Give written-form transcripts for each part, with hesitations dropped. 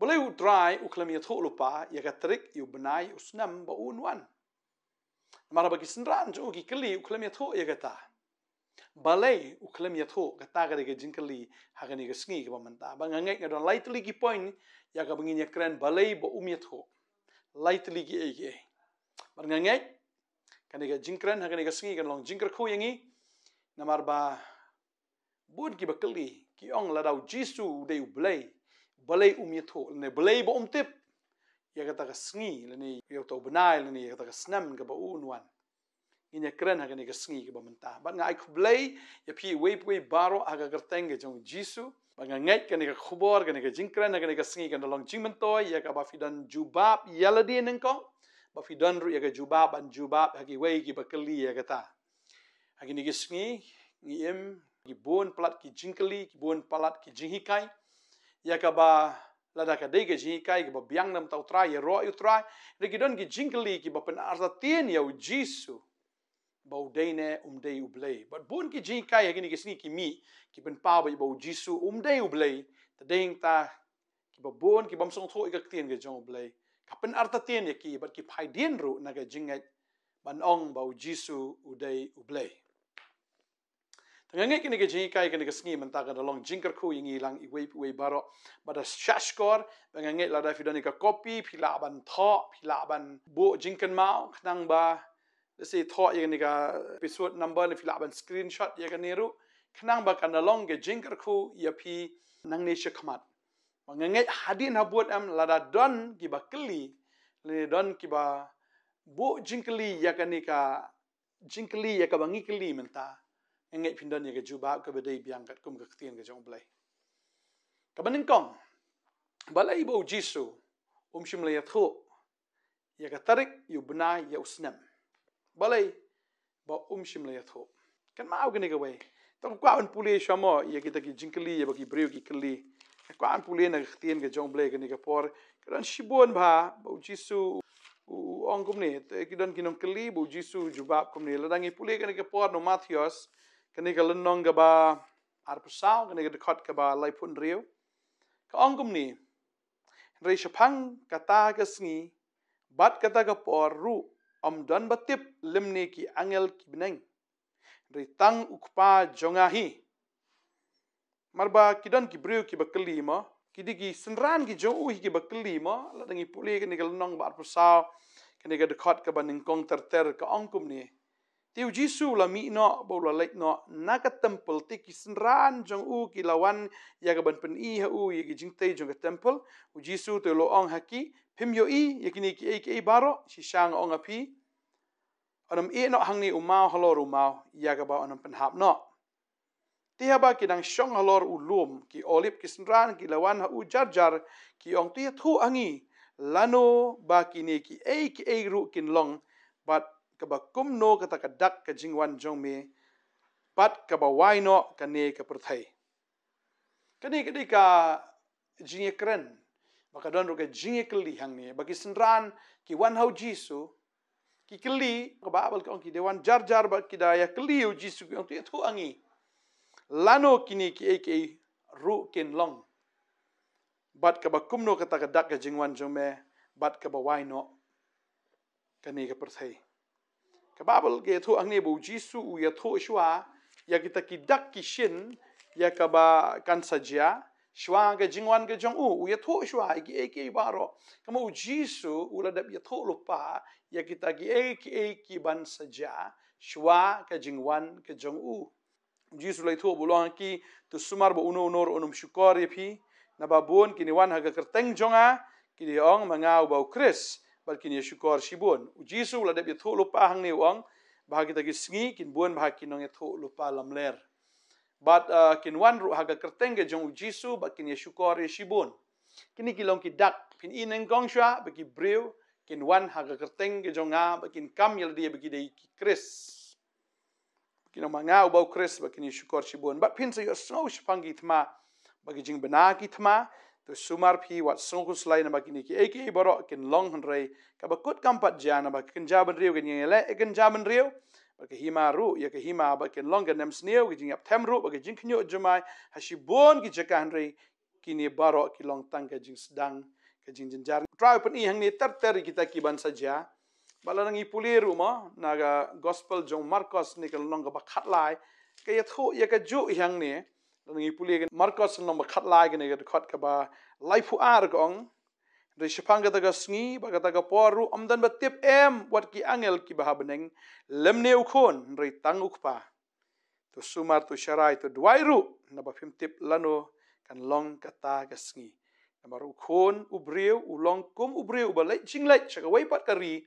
Balei U dry U khlem iathuhlypa ya tarik U benai U snam ba U nuan. Mara bagi senran jo ki kli U khlem iathu ya kata. Balei U khlem iathu kata ka de jingkali hagani ka sngi ka manta. Ba ngangek ngadon lightly ki point ya ka bangin ya kren balei ba iathu. Lightly ki ege. Ba ngangek kani ka jingkren hagani ka sngi kan long jingkar khu yangi namar ba bun ki bakali ki ong la dau Jisu de U balei iathu ne balei ba tip ya kata ka sngi leni yo to benai leni ya kata ka snam ka ba nuan. Inya keren hagani ka sngi ka ba menta. Ba ngai khublei ya pi we baro aga kerteng ke jong Jisu. Ba ngai kani ka khubor kani ka jingkren hagani ka sngi kan long jingmentoy ya ka ba fidan jubab yaladi nengko. Ba fidan ru ya ka jubab an jubab hagi we ki bakali ya kata. Hagini ka sngi ngiem ki bon plat ki jingkali ki bon palat ki jinghikai. Ya ka ba lada ka dei ke jinghikai ki ba biang nam tau trai ya ro yu trai. Regidon ki jingkali ki ba pen artatien ya U Jisu. Bau deine dei U balei. But bun ki jingkai hagini ki sngi ki mi ki pen pa ba U Jisu dei U balei. Ta deing ta ki ba bun ki bam song tho ikak tien ke jong U balei. Ka pen artatien ya ki but ki pai dien ru na ka jingat ban ong ba U Jisu dei U balei. Tangangek kini ke jingkai kini ke sngi menta ka long jingkar khu yangi lang we baro bada shashkor bangangek lada fidani ka kopi pila ban tho pila ban bo jingkan mau nang ba si tho yang ni ka episode number ni fila ban screenshot ya kan niru kenang ba kan long ke jingkar khu ya pi nang ni shakmat bangangek hadin habut am lada don ki ba kli le don ki ba bo jingkli ya kan ni ka jingkli ya ka bangi kli menta ngei pindan ya ke jubab ke bedai biang kat kum ke tien ke jong balei. Ka baningkong balei ba U Jisu shim le iathu ya ka tarik U benai ya usnam. Balei ba shim le iathu. Kan mau gini ke we. Tong kwa an puli shamo ya kita ki jingkli ya bagi breu ki kli. Kwa an puli na ke tien ke jong balei gini ke por kan shibon ba U Jisu ong kum ni kidan kinong kli ba U Jisu jubab kum ni ladangi puli gini ke por no Matthias kani ka lenong ka ba arpusau kani ka dekot ka ba laipun riu ka ongkum ni rei shapang kata ka sngi bat kata ka por ru don batip limni ki angel ki beneng rei tang ukpa jongahi marba kidan ki briu ki bakali mo kidigi senran ki jong ki bakali mo ladangi puli kani ka lenong ba arpusau kani ka dekot ka ba ningkong terter ka ongkum ni Tiu Jisu la mi no bola lek no naka temple ti ki senran jong ki lawan ya ka ban pen I ha ya ki jingtei jong ka temple U Jisu te lo ong haki pim yo ya kini ki baro si shang ong api onam no hang ni umau halor umau ya ka ba onam pen hap no ti ha ba ki dang shong halor ulum ki olip ki senran ki lawan ha jar ki ong ti thu angi lano ba kini ki ru kin long but kaba kumno kata kadak ka jingwan jong me pat kaba waino kane ka perthai kani kadi ka jinge kren maka don ro ka jinge kli hang ni bagi senran ki wan hau Jisu ki kli ka babal ka ki dewan jar ba ki daya kli U Jisu ki tu angi lano kini ki ru kin long bat kaba kumno kata kadak ka jingwan jong me bat kaba waino kane ka perthai Kababel ke thu angne bu Jisu U ya thu shwa ya kita kidak kishin ya kaba kan saja shwa ke jingwan ke jong U ya thu shwa ki baro kama U Jisu U ladap ya thu lupa ya kita ki ban saja shwa ke jingwan ke jong U Jisu lai thu bulong ki tu sumar bu unor unum syukor ya pi na babon kini wan haga kerteng jonga kini ong mangau bau Kris bal kini syukor shibun U Jisu la dep thu lupa hang ni wang bahagi tagi sngi kin buan bahagi nong thu lupa lamler but kin wan ru haga kerteng ke jong U Jisu bal kini syukor shibun kini kilong ki dak pin ineng gong shwa bagi breu kin wan haga kerteng ke jonga bakin kam yel dia bagi dei ki Kris kin manga ubau Kris bal kini syukor shibun but pin sa yo snow shpangi thma bagi jing benaki thma tu sumar pi wat songkus lain bagi ni ki borok kin long hanrei ka bakut kampat jana bagi kin jaban riu kin yele kin jaban riu bagi hima ru ya ke hima bagi long kin nem sneu ki jing ap tem ru bagi jing knyo jumai hasibon ki jaka hanrei kini barok ki long tang ke jing sedang ke jing jenjar. Try pen i hang ni terteri kita kiban saja. Bala nang ipuliru mo naga gospel jong Marcos ni kalau nong bakat lai ke yathu ya ke ju hang ni nang ipuli Marcos nong bakat lai ke ni ke khot ke ba laifu ar gong de shapang kata ga sngi ba kata ga poru amdan batip wat ki angel ki bahabeneng lemne ukon rei tang ukpa to sumar to sharai to dwairu na ba phim tip lano kan long kata ga sngi na baru ukon ubriu ulong kum ubriu ba lai jinglai chaka wai pat kari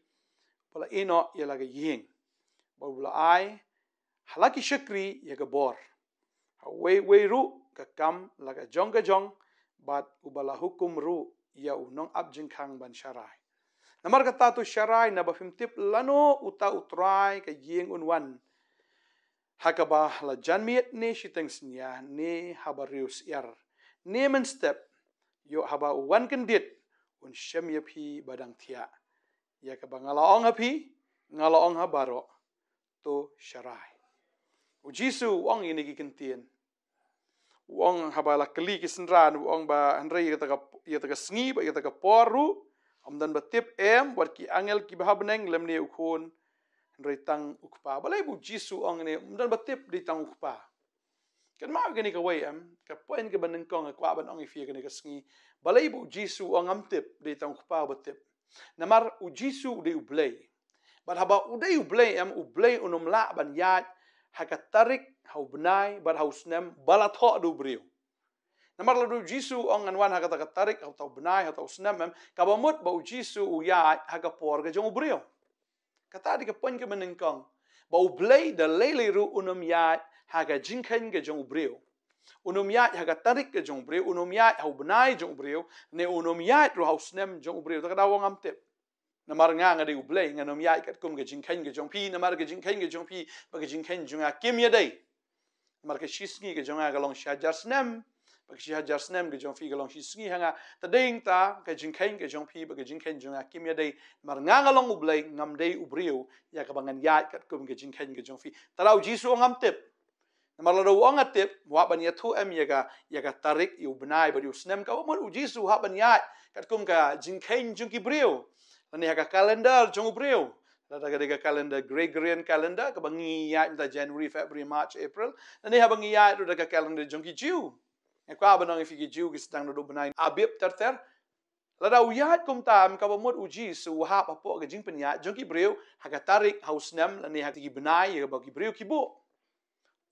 bala ino ya laga ying ba bula ai halaki shakri ya ga bor wei ru ka kam laga jong bat ubala hukum ru ya unong abjing khang ban sharai namar kata tu sharai na ba phim tip lano uta utrai ka ying unwan hakaba la janmiet ne shiteng snya ne habarius yar ne men step yo haba wan kendit un shem yapi badang thia ya ka bangalaong hapi ngalaong habaro to sharai U Jisu wong ini ki kentien wong habala keli ki senran wong ba andrei ya taga sngi ba ya taga poru amdan batip wat ki angel ki bahabneng lemne ukon andrei tang ukpa balai Bu Jisu ong ni amdan batip di tang ukpa kan ma gani ka wai ka poin ke baneng kong kwa ban ong ifia gani ka sngi balai Bu Jisu ong amtip di tang ukpa batip namar U Jisu de ublei bat haba udai ublei ublei unum la ban yat haka tarik hau benai bat hau snem balatho du brio namar la du Jisu ong anwan haka tarik hau tau benai hau tau snem kabamut ba U Jisu u ya haka por ga jong brio kata di ka pon ke menengkong ba ublei da lele ru unum ya haka jingkhen ga jong brio unum ya haka tarik ga jong brio unum ya hau benai jong brio ne unum ya ru hau snem jong brio ta da wong amtep namar nga nga de ublei nga nom yai kat kum ga jingkhen ga jong pi namar ga jingkhen ga jong pi ba ga jingkhen jong a kim ya dei namar ka shisngi ga jong a ga long shajar snem ba ga shajar snem ga jong fi ga long shisngi hanga ta ding ta ga jingkhen ga jong pi ba ga jingkhen jong a kim ya dei namar nga long ublei ngam dei ubrio ya ka bangan yai kat kum ga jingkhen ga jong fi tarau Jisu ngam tip namar la do wong atip wa ban ya thu ya ga tarik yu benai ba yu snem ka mo U Jisu ha ban yai kat kum ga jingkhen jong ki brio ni haka kalendar jong ubreu la daga kalendar Gregorian calendar ka bangi ya ta January February March April ni ha bangi ya daga kalendar jong ki Jew e kwa banang fi ki Jew ki stang do benai abib terter la da uyat kum tam ka bamot U Jisu ha pa po ga jing penya jong ki breu haka tarik haus nam la ni ha ki benai ya ba ki breu ki bo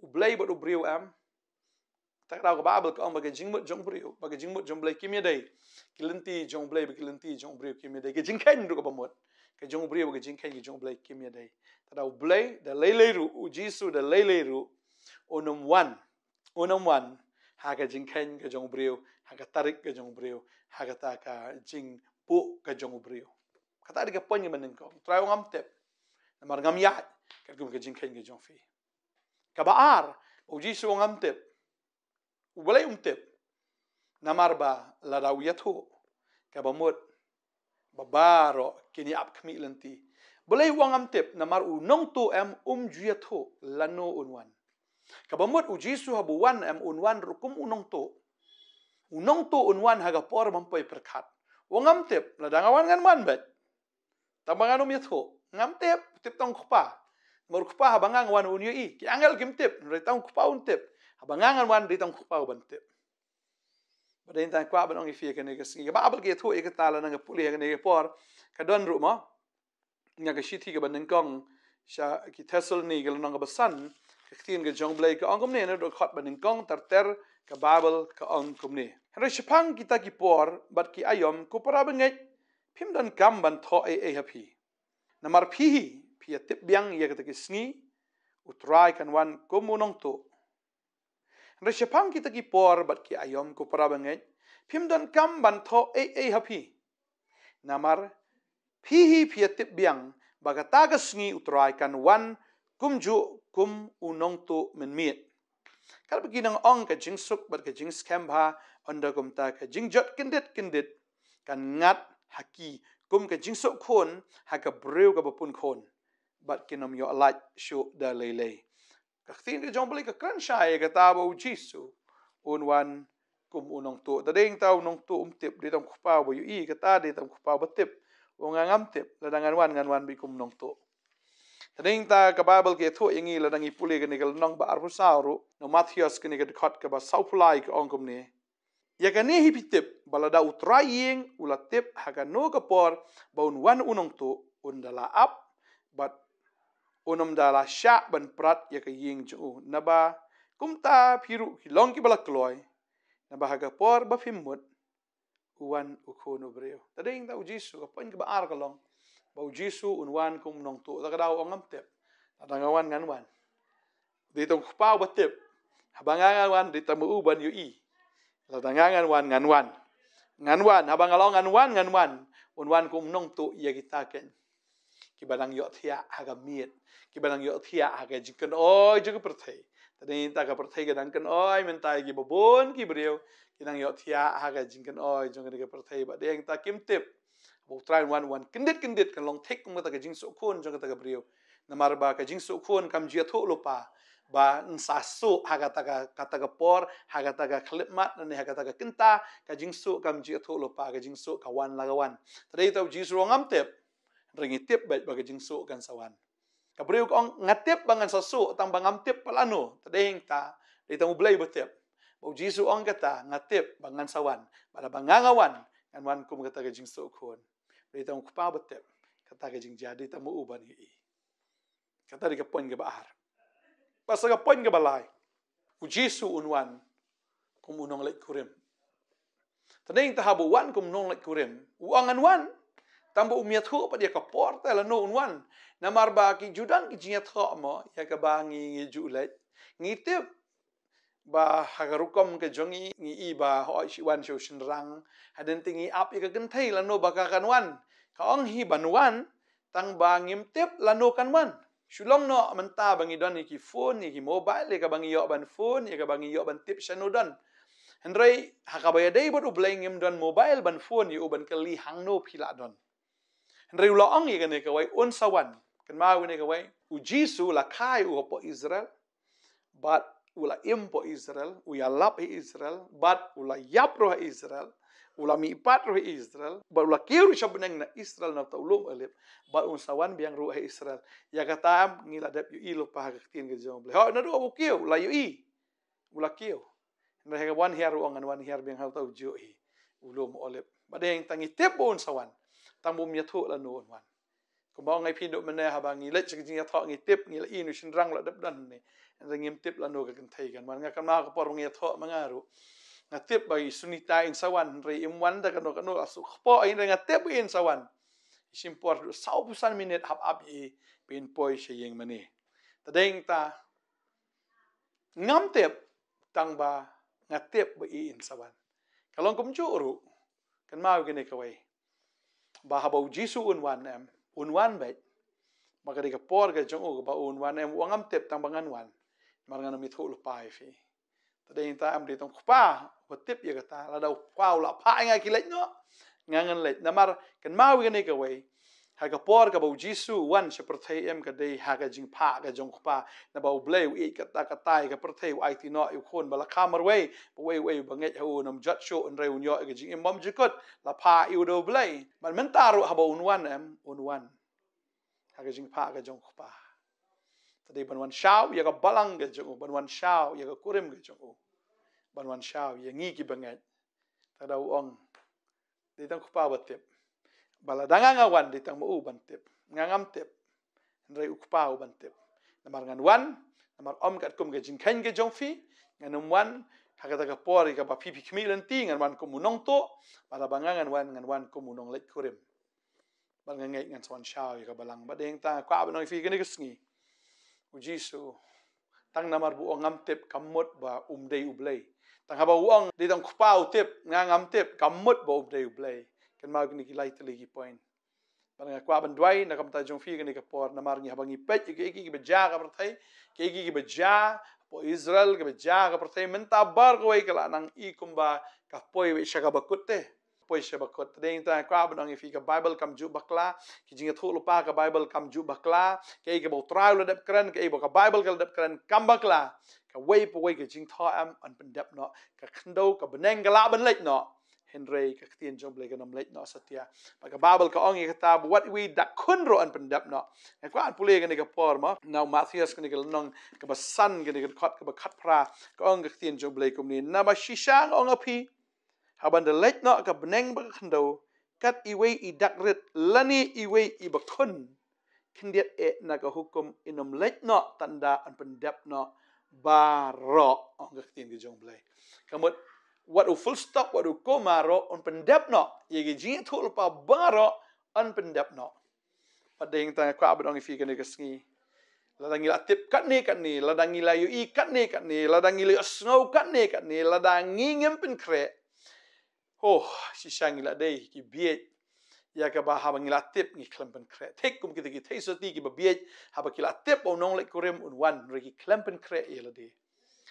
ublei bo ubreu tak daw ka babel ka ang bagajing mut jong breu bagajing mut jong blei kimya dei kilenti jong blei kilenti jong breu kimya dei gajing khen ru ka bamot ka jong breu gajing khen jong blei kimya dei tak daw blei da lele ru U Jisu da lele ru onum wan ha ka jing khen ka jong breu ha ka tarik ka jong breu ha ka ta ka jing pu ka jong breu kata di ka ponya maneng ko try ngam tep namar ngam ya ka gum ka jing khen ka jong fi ka baar U Jisu ngam tep ubalai umtip namar ba la daw yathu ka bamut babaro kini ap khmi lenti balai wang amtip namar u nong tu juyathu lano unwan ka bamut U Jisu habu wan unwan rukum unong tu unwan haga por mampai perkhat wang amtip la dangawan ngan man bet tabangan yathu ngamtip tip tong khpa mor khpa habangang wan unyo I ki angel kimtip retang khpa untip abangangan wan di tang khpa bantip badain tan kwa banong ifia kene ka singi ba abal ke thu e ka tala nang puli ka ne por ka don ru ma nya ka shithi ka baneng kong sha ki thesel ni gel nang basan ka tin ga jong blai ka angom ne do khot baneng kong ter ka babel ka ong kum ne hre shapang kita ki por bat ki ayom ko para bangai phim don kam ban tho e happy namar phi tip biang ya ka ki sngi utrai kan wan komunong to Resepang kita ki por bat ki ayom ko para bangai phim don kam ban tho happy namar phi tip biang bagata ga sngi utrai kan wan kum unong to menmit kal bagi nang ong ka jing suk bat ka jing scam ba onda kum ta ka jing jot kendit kan ngat haki kum ka jing suk khon ha ka breu ka bapun khon bat kinom yo alat shu da lele ka tin ka jong bali ka kan shai ka ta U Jisu unwan kum unong tu tadeng tau nong tu tip di tam khupau ba yu kata di tam khupau ba tip ngam tip ladangan wan bi kum nong tu tadeng ta ka Bible ke thu ingi ladang ipuli ke nikel nong ba arbu sauru no Matthews ke nikel khot ka ba saupulai ke ongkum ni ya ka ne hipitip balada utraying ulatip haga no ka por baun wan unong tu undala ap bat unum dala sya ban prat ya ka ying ju naba kumta phiru hilong ki balak loy naba haga por ba fimut uwan ukono breo tadeng ta ujisu ka pon ka ba ar kalong ba ujisu unwan kum nong tu ta ka daw ongam tep adangawan nganwan di tong khpau ba tep habangangan wan di tamu uban yu ladangangan wan nganwan habangalong nganwan unwan kum nong tu ya kita ken kibadang yo thia haga miet kibadang yo thia haga jikan oi juga perthai tadi ta ka perthai gadang kan oi mentai gi babon ki breu kinang yo thia haga jikan oi jong ga perthai ba deng ta kim tip bu trai wan kendit kan long thik kum ta ka jing su khon jong ta ka breu namar ba ka jing su khon kam ji thu lupa ba nsasu haga ta ka kata ka por haga ta ka khlipmat ne haga ta ka kinta ka jing su kam ji thu lupa ka jing su ka wan lagawan tadi ta ji su ngam tip ringi tip bet bagi jingsu kan sawan kabriu kong ngatip bangan sasu tang bangam tip palano tadeng ta di tamu blai betip bau jisu ong kata ngatip bangan sawan pada bangangawan kan wan kum kata ke jingsu khon di tamu kupa betip kata ke jing jadi tamu uban gi kata di kapon ke bahar pas ke pon ke balai ujisu unwan kum unong lek kurim tadeng ta habu wan kum nong lek kurim uangan wan tambo umiat ho pa dia ka porta la no unwan namar ba ki judan ki jiat ho mo ya ka bangi ngi julet ngitip ba hagarukom ke jongi ngi iba ho shi wan shu shinrang haden tingi ap ya ka genthai la no ba ka kanwan ka ong hi banwan tang ba ngim tip la no kanwan Shillong no menta bangi don ki phone ni ki mobile le ka bangi yo ban phone ya ka bangi yo ban tip shanodon hendrai hakabaya dei bodu blengim don mobile ban phone yu ban kali hangno phila don hendrai ula ong ye kane kawai on sawan kan ma wine kawai ujisu la kai u po Israel but ula impo Israel uya lap Israel but ula yapro Israel ula mi patro Israel but ula kiru shabneng na Israel na taulum alip but on sawan biang ru Israel ya kata ngila dap yu ilo pa hakatin ke jom ble ho na do bu kiu la yu ula kiu hendrai ka wan hiar ong an wan hiar biang hal tau jo ulum olip badeng tangi tep on sawan tambo mi thu la no wan ko ba ngai phi do mena ha ba ngi le chi ji tho ngi tip ngi la inu shin rang la dap dan ni ngim tip la no ka kan thai kan man nga kan ma ka por ngi tho mangaru nga tip ba sunita in sawan re im wan da kan no asu khpo in nga tip in sawan sim por 100% minute hap up i pin poi she yeng mani tadeng ta ngam tip tang ba nga tip ba in sawan kalong kum chu kan ma ge ne kawai ba habau jisu unwan bet maka di kapor ga jong ba unwan wangam tep tang bangan wan marngan mi thu lupai fi tadeng ta am di tong kpa tip ya kata la dau kwau la pa nga kilek no ngangan let namar kan mau gane ka wei ha kapor ka bau jisu wan seperti em ka dei ha ga jing pa ga jong kpa na bau bleu i kata katai ka perthei ai ti no i khon bala kamar wei banget hu nam jat sho en reu nyo ga jing imam jikot la pa i do blei man mentaru ha bau unwan ha ga jing pa ga jong kpa tadi banwan shau ya ka balang ga jong banwan shau ya ka kurim ga jong banwan shau ya ngi ki banget ta dau ong di tang kpa batip bala danga wan di tang mu bantip ngangam tip rei ukpa bantip namar ngan wan namar om kat kum ga jing khan ga jong fi nganum wan hakata ka por ka ba pipi khmilen ti ngan wan kum nong to bala bangangan wan ngan wan kum nong lek kurim bal ngai ngan swan shau ya ka balang ba deng ta kwa ba noi fi gani gisngi ujisu tang namar bu ngam tip kamot ba dei ublei tang haba uang di tang kpa tip ngam tip kamot ba dei ublei kan mau ni ki lai tli ki point bang kwa ban dwai na kam ta jong fi ni ka por na mar ni habangi pet ki beja ka perthai ki beja po Israel ke beja ka perthai menta bar ko wai kala nang i kumba ka poi we shaka bakutte poisha bakot ding ta kwa banong ifi ka Bible kam ju bakla ki jinga thu lupa ka Bible kam ju bakla ke ka bo trial ladap kran ke bo ka Bible ka ladap kran kam bakla ka wei po wei ka jing tho am an pendap no ka khndo ka beneng ka la ban lek no Henry ka tien jom le ka nam lek no satia pa ka Bible ka ong ka ta what we da kunro an pendap no kwa an pule ka ni ka por ma now Matthias ka ni ka nong ka ba san ka ni ka khat ka ba khat pra ka ong ka tien jom le kum ni na ba shishang ong api haban de lek no ka beneng ba khndo kat iwe I dakrit lani iwe I bakun kindiat na ka hukum inom lek no tanda an pendap no baro ong ka tien ka jom le kamut what u full stop what u komaro on pendap no ye gi thu pa baro on pendap no padeng ta kwa abang ifi kan ke sngi ladang ila tip kat ni ladang ila yu I kat ni ladang ila snow kat ni ladang ngingem pen kre oh si sang ila dei ki biet ya ka ba habang ila tip ngi klempen kre tek kum kita ki thesoti ki ba biet haba ki la tip o nong lek kurem un wan regi klempen kre ila dei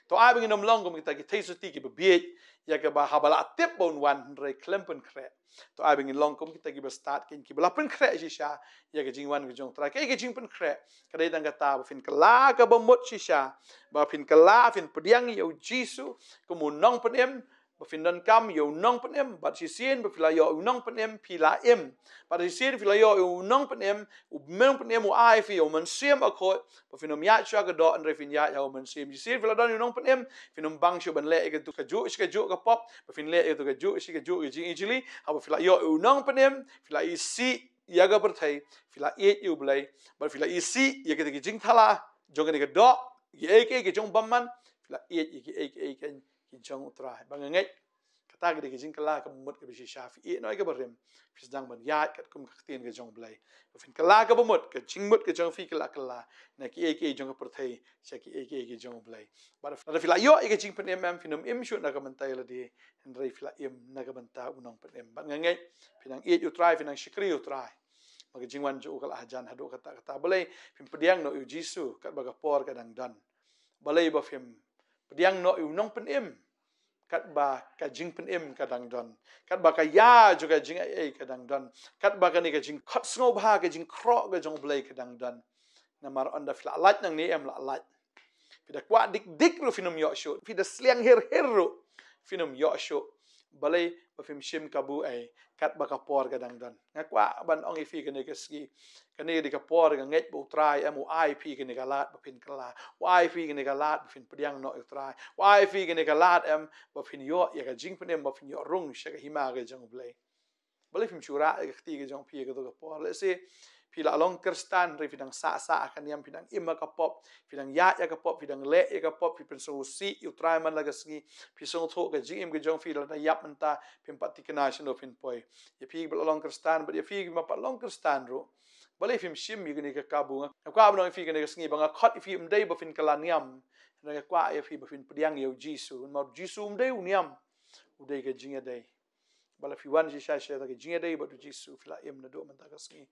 to ai bing nom long kum kita ki thesoti ki ba biet ya ka ba habala tip bon wan re klempen kre to ai bing long kum kita ki ba start kin ki bla pen kre shisha ya ka jing wan ka jong tra ke jing pen kre ka dei dang ka ta ba fin kala ka ba mot shisha ba fin kala fin pediang U Jisu kumun nong pen em ba fin don kam yo nong pen em ba si sien ba fila yo nong pen em pila em ba si sien fila yo nong pen em u meng pen em u ai fi yo man siem a ko ba fin om ya chwa ka do an re fin ya yo man siem si sien fila don nong pen em fin om bang shu ban le ka tu ka ju ka pop ba fin le tu ka ju jing ijili ha ba fila yo nong pen em fila I si ya ga per thai fila e u blai ba fila I si ya ka jing thala jong ka do ye ke jong bamman fila e ki ki jong tra bang ngai kata ga jing kala ka mut ka bi shafi e noi ka barim fis dang ban ya kat kum ka tien ga jong blai fin kala ka bamut ka jing mut ka jong fi kala na ki jong ka per thai cha ki jong blai ba fila yo e ka jing pen em finum im shu na ka mantai la di Henry fila im na ka banta unong pen em bang ngai finang e u try finang shikri u try maka jingwan ju kala hajan hadu kata balai fim pediang no U Jisu kat baga por kadang dan balai ba fim pediang no u nong pen em kat ba ka jing pen em kadang dan kat ba ka ya juga jing kadang dan kat ba ka ni ka jing khat snow ba ka jing kro ka jong balai kadang dan namar onda fila lat nang ni em la lat fida kwa dik ru finum yo shu fida sliang ru finum yo shu balai ba fim shim kabu ai kat ba ka por kadang dan ngakwa ban ong ifi kene ke ski kene di ka por ga nget bu try mu ip kene ka lat ba fin kala ip kene ka lat ba fin pediang no u try ip kene ka lat ba fin yo ya ka jing penem ba fin yo rung sha ka hima ga jong balai fim chura ga khti ga jong pi ga do ka por le se pila along kristan re fidang sa akan yam fidang ima ka pop fidang ya ka pop fidang le ka pop fi penso si u try man laga ski fi song tho ga jing ga jong fi la yap manta pim pati kana shino fin poi ya fi bal along kristan ba ya fi ma pa along kristan ro balai fim shim mi ga ni ka kabu nga kwa ba fi ga ni sngi ba nga khat fi mdei ba fin kala niam nga kwa ya fi ba fin pediang U Jisu ma Jisu mdei uniam udai ga jing dai bala fi wan ji sha ga jing dai ba Jisu fila im na do man ta ga sngi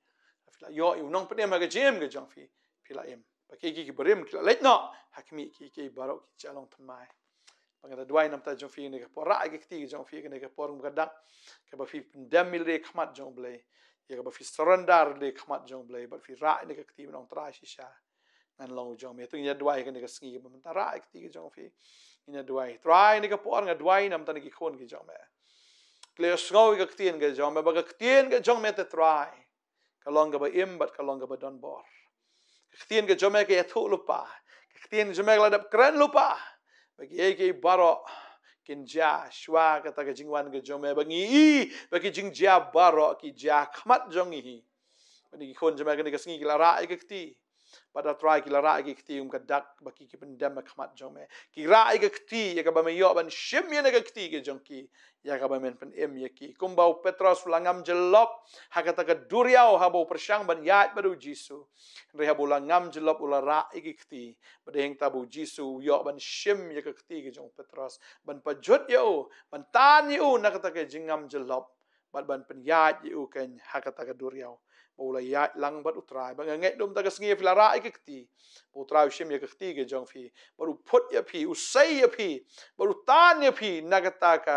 fila yo u nong pen em ga jem ga jong fi fila em pa ki berim kila let no hakmi ki baro ki chalong tmai pangada duai nam ta jong fi ne ka pora ga ti jong fi ne ka por ga dak ka ba fi demil re khmat jong blai ya ka ba fi surrender le khmat jong blai ba fi ra ne ka ti nong tra shi sha nan long jong me tu nya duai ka ne ka sngi ba ta ra ka ti jong fi nya duai try ne ka por ga duai nam ta ne ki khon ki jong me kle sngo ga tien ga jong me ba ga tien ga jong me te try kalong ba im bat kalong ba don bor ktien ke jome ke iathuhlypa ktien jome la dap kran lupa bagi ke baro kin ja shwa kata ke jingwan ke jome bagi I bagi jing ja baro ki ja khmat jong hi bagi khon jome ke sngi la ra ke kti pada try ki la ra ke kti ka dak bagi ki pendam khmat jome ki ra ke kti ya ka ba me yo ban shim ye ne ke kti ke jong ki ya ka ba men pen em ye ki kumbau Petros langam jelop hakata ka duriau habo persyang ban yat badu Jisu re habo langam jelop ula ra ikti badeng tabu Jisu yo ban shim ye ka kti ke jong Petros ban pajut yo ban tan yo nakata ka jingam jelop ban pen yat yo ken hakata ka duriau ula yat lang bat utrai ba nget dum ta ka sngi fila ra ikti utrai shim ye ka kti ke jong fi baru put ye pi usai ye pi baru tan ye pi nakata ka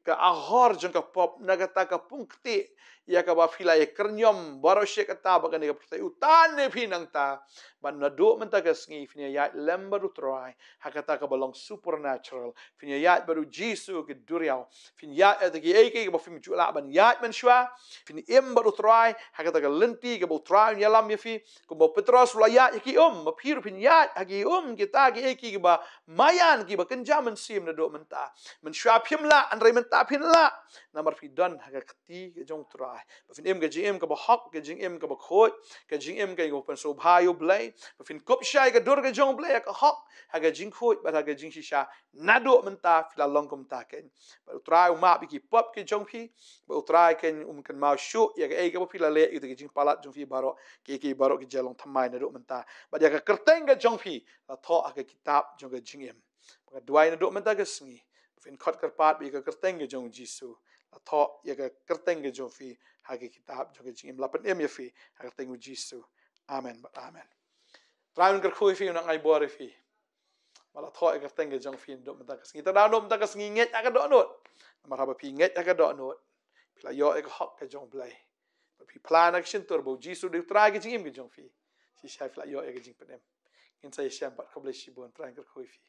ka ahor jong ka pop nagata ka pungkti ya ka ba fila e kernyom baro she kata ba kan ka pertai utan ne pinang ta ban na do menta ka sngi finia ya lembaru try hakata ka balong supernatural finia ya baru jisu ke duriao finia ya de ke ke ba fim jula ban ya men shwa fini em baru try hakata ka lenti ka bo try ya lam ya fi ko bo petros la ya ki ma pir finia hagi kita ke ba mayan ki ba kenjaman sim na do menta men shwa phim la an re menta phin la namar fi don ha ka ti ke jong try ba fin em ke jing em ka ba hok ke jing em ka ba khoi ke jing em ka go pen so bhayo blai ba fin kop shai ka dur ke jong blai ka hok ha ka jing khoi ba ha ka jing shisha na do menta fi la long kom ta ken ba try ma bi ki pop ke jong phi ba try ken kan ma shu ya ka ka ba fi la le ke jing palat jong phi baro ke baro ke jalong thammai na do menta ba ya ka kerteng ke jong phi la tho ha ka kitab jong ke jing em ba duai na do menta ke sngi fin khot karpat bi ka kerteng ke jong jisu la tho ya ka kerteng ke jong fi ha ke kitab jong ke jing lapan em ya fi ha kerteng jisu amen amen traun ker khoi fi na ngai bore fi mala tho ya kerteng ke jong fi do menta ka sngi ta da do menta ka sngi nget ka do not ma ha ba pi nget ka do not pla yo e ka hok ke jong blai ba pi plan action tur bo jisu de tra ke jing em ke jong fi si shai fla yo e ke jing penem in sai sham pat ko blai shi bon traun ker khoi fi